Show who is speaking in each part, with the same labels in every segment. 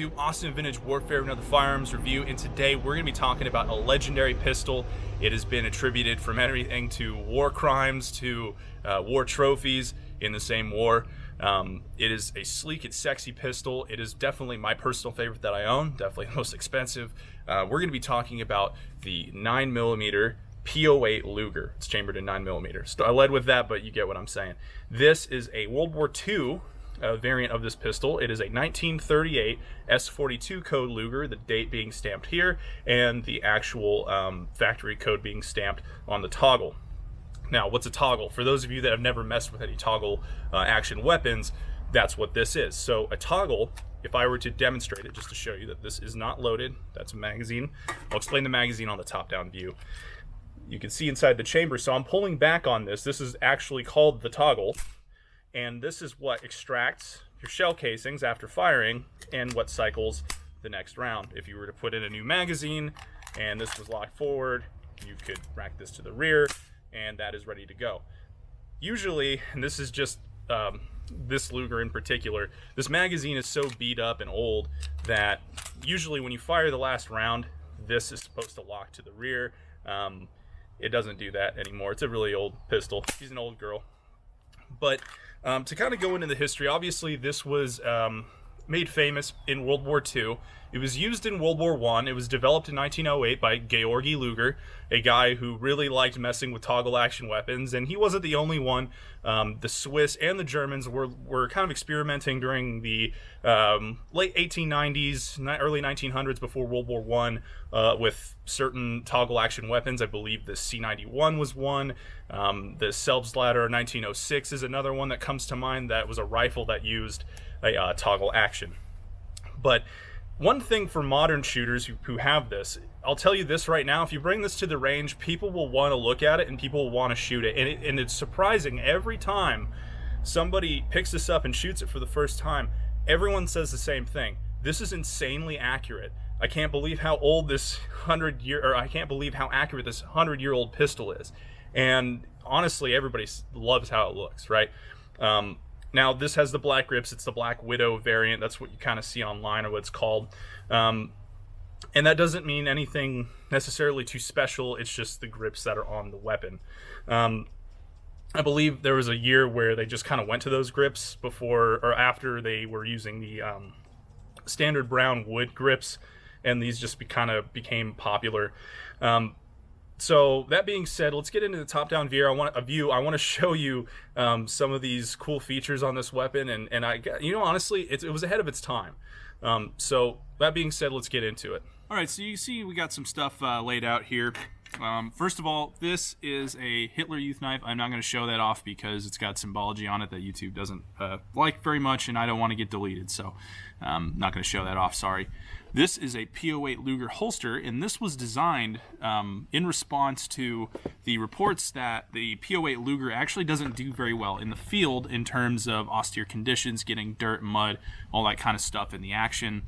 Speaker 1: YouTube, Austin Vintage Warfare, another firearms review, and today we're going to be talking about a legendary pistol. It has been attributed from everything to war crimes to war trophies in the same war. It is a sleek and sexy pistol. It is definitely my personal favorite that I own, definitely the most expensive. We're going to be talking about the 9mm P08 Luger. It's chambered in 9mm. So I led with that, but you get what I'm saying. This is a World War II variant of this pistol. It is a 1938 S42 code Luger, the date being stamped here, and the actual factory code being stamped on the toggle. Now, what's a toggle? For those of you that have never messed with any toggle action weapons, that's what this is. So a toggle, if I were to demonstrate it, just to show you that this is not loaded, that's a magazine. I'll explain the magazine on the top-down view. You can see inside the chamber, so I'm pulling back on this. This is actually called the toggle. And this is what extracts your shell casings after firing and what cycles the next round. If you were to put in a new magazine and this was locked forward, you could rack this to the rear and that is ready to go. Usually, and this is just this Luger in particular, this magazine is so beat up and old that usually when you fire the last round, this is supposed to lock to the rear. It doesn't do that anymore. It's a really old pistol. She's an old girl. But to kind of go into the history, obviously this was made famous in World War II. It was used in World War I. It was developed in 1908 by Georgi Luger, a guy who really liked messing with toggle action weapons, and he wasn't the only one. The Swiss and the Germans were kind of experimenting during the late 1890s, early 1900s, before World War I, with certain toggle action weapons. I believe the C91 was one. The Selbstlader 1906 is another one that comes to mind. That was a rifle that used a toggle action. But one thing for modern shooters who have this, I'll tell you this right now, if you bring this to the range, people will want to look at it and people will want to shoot it. And it's surprising, every time somebody picks this up and shoots it for the first time, everyone says the same thing. This is insanely accurate. I can't believe how old this I can't believe how accurate this 100-year-old pistol is. And honestly, everybody loves how it looks, right? Now, this has the black grips. It's the Black Widow variant. That's what you kind of see online, or what it's called. And that doesn't mean anything necessarily too special. It's just the grips that are on the weapon. I believe there was a year where they just kind of went to those grips before or after they were using the standard brown wood grips, and these just kind of became popular. So that being said, let's get into the top-down view. I want to show you some of these cool features on this weapon, and honestly, it was ahead of its time. So that being said, let's get into it. All right, so you see we got some stuff laid out here. First of all, this is a Hitler Youth knife. I'm not going to show that off because it's got symbology on it that YouTube doesn't like very much, and I don't want to get deleted, so I'm not going to show that off, sorry. This is a P08 Luger Holster, and this was designed in response to the reports that the P08 Luger actually doesn't do very well in the field in terms of austere conditions, getting dirt, mud, all that kind of stuff in the action.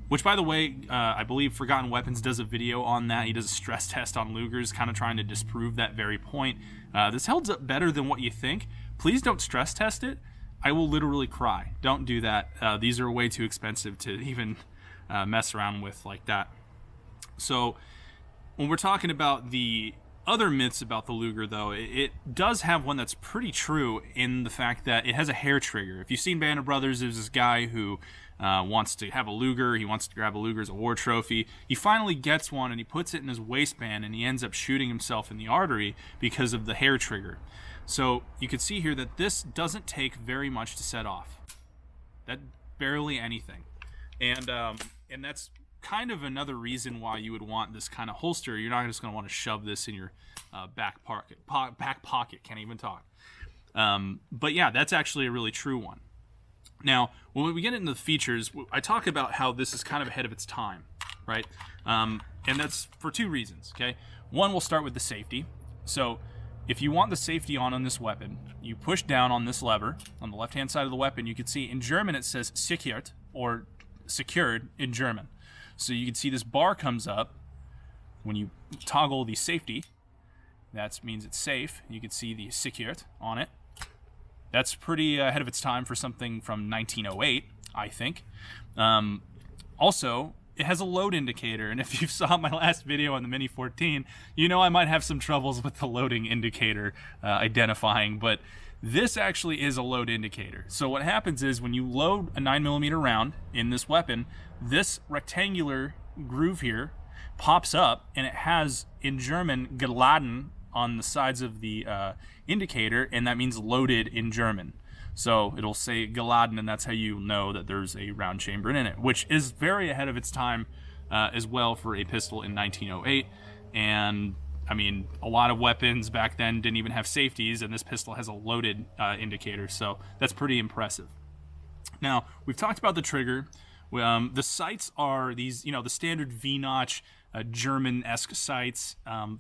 Speaker 1: Which, by the way, I believe Forgotten Weapons does a video on that. He does a stress test on Lugers, kind of trying to disprove that very point. This holds up better than what you think. Please don't stress test it. I will literally cry. Don't do that. These are way too expensive to even mess around with like that. So when we're talking about the other myths about the Luger, though, it does have one that's pretty true in the fact that it has a hair trigger. If you've seen Band of Brothers, there's this guy who wants to have a Luger. He wants to grab a Luger as a war trophy. He finally gets one and he puts it in his waistband and he ends up shooting himself in the artery because of the hair trigger. So you can see here that this doesn't take very much to set off. That barely anything. And that's kind of another reason why you would want this kind of holster. You're not just going to want to shove this in your back pocket. Can't even talk. But yeah, that's actually a really true one. Now, when we get into the features, I talk about how this is kind of ahead of its time, right? And that's for two reasons, okay? One, we'll start with the safety. So if you want the safety on this weapon, you push down on this lever on the left-hand side of the weapon. You can see in German it says sichert, or secured in German. So you can see this bar comes up when you toggle the safety. That means it's safe. You can see the secured on it. That's pretty ahead of its time for something from 1908.
Speaker 2: I think. Also, it has a load indicator, and if you saw my last video on the Mini 14, you know I might have some troubles with the loading indicator identifying, but this actually is a load indicator. So what happens is when you load a 9mm round in this weapon, this rectangular groove here pops up, and it has, in German, geladen on the sides of the indicator, and that means loaded in German. So it'll say geladen, and that's how you know that there's a round chamber in it, which is very ahead of its time as well for a pistol in 1908. And I mean, a lot of weapons back then didn't even have safeties, and this pistol has a loaded indicator, so that's pretty impressive. Now, we've talked about the trigger. The sights are these, you know, the standard V-notch German-esque sights,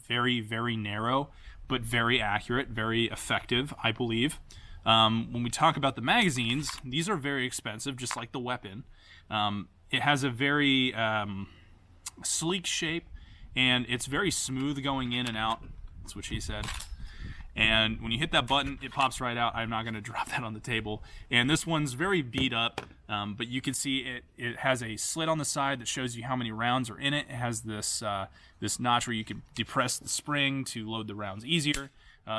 Speaker 2: very, very narrow, but very accurate, very effective, I believe. When we talk about the magazines, these are very expensive, just like the weapon. It has a very sleek shape, and it's very smooth going in and out. That's what she said. And when you hit that button, it pops right out. I'm not going to drop that on the table. And this one's very beat up, but you can see it has a slit on the side that shows you how many rounds are in it. It has this this notch where you can depress the spring to load the rounds easier.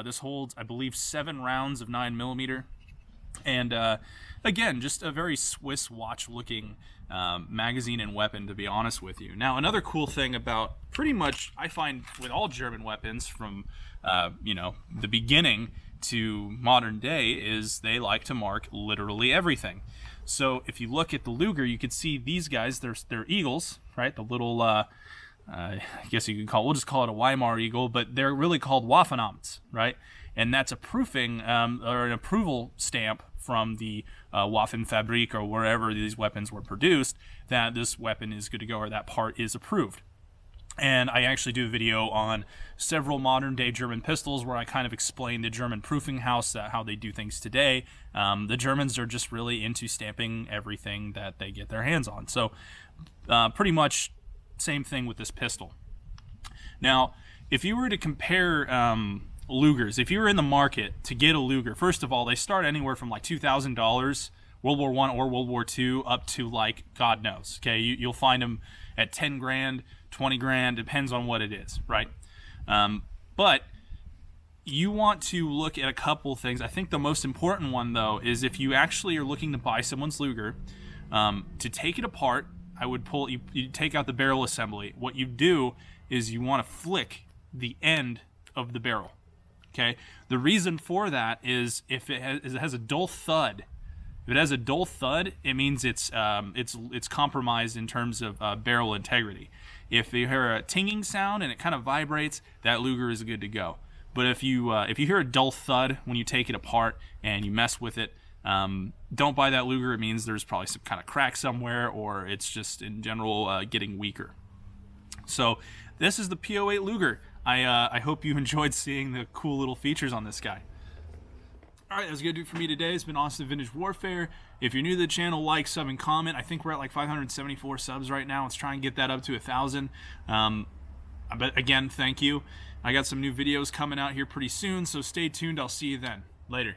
Speaker 2: This holds, I believe, 7 rounds of 9mm. And again, just a very Swiss watch-looking magazine and weapon, to be honest with you. Now, another cool thing about pretty much, I find, with all German weapons from, you know, the beginning to modern day, is they like to mark literally everything. So if you look at the Luger, you can see these guys, they're eagles, right? The little... I guess you could we'll just call it a Weimar eagle, but they're really called Waffenamts, right? And that's a proofing or an approval stamp from the Waffenfabrik or wherever these weapons were produced, that this weapon is good to go, or that part is approved. And I actually do a video on several modern day German pistols where I kind of explain the German proofing house, how they do things today. The Germans are just really into stamping everything that they get their hands on. So pretty much same thing with this pistol. Now, if you were to compare Lugers, if you were in the market to get a Luger, first of all, they start anywhere from like $2,000, World War I or World War II, up to like God knows. Okay, you'll find them at 10 grand, 20 grand, depends on what it is, right? But you want to look at a couple things. I think the most important one, though, is if you actually are looking to buy someone's Luger, to take it apart, I would pull, you take out the barrel assembly. What you do is you want to flick the end of the barrel. Okay. The reason for that is if it has a dull thud. If it has a dull thud, it means it's compromised in terms of barrel integrity. If you hear a tinging sound and it kind of vibrates, that Luger is good to go. But if you hear a dull thud when you take it apart and you mess with it, don't buy that Luger. It means there's probably some kind of crack somewhere, or it's just in general getting weaker. So this is the P08 Luger. I hope you enjoyed seeing the cool little features on this guy. Alright, that's going to do it for me today. It's been Austin Vintage Warfare. If you're new to the channel, like, sub, and comment. I think we're at like 574 subs right now. Let's try and get that up to 1,000. But again, thank you. I got some new videos coming out here pretty soon, so stay tuned. I'll see you then. Later.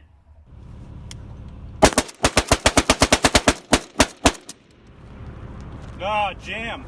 Speaker 3: Ah, jam.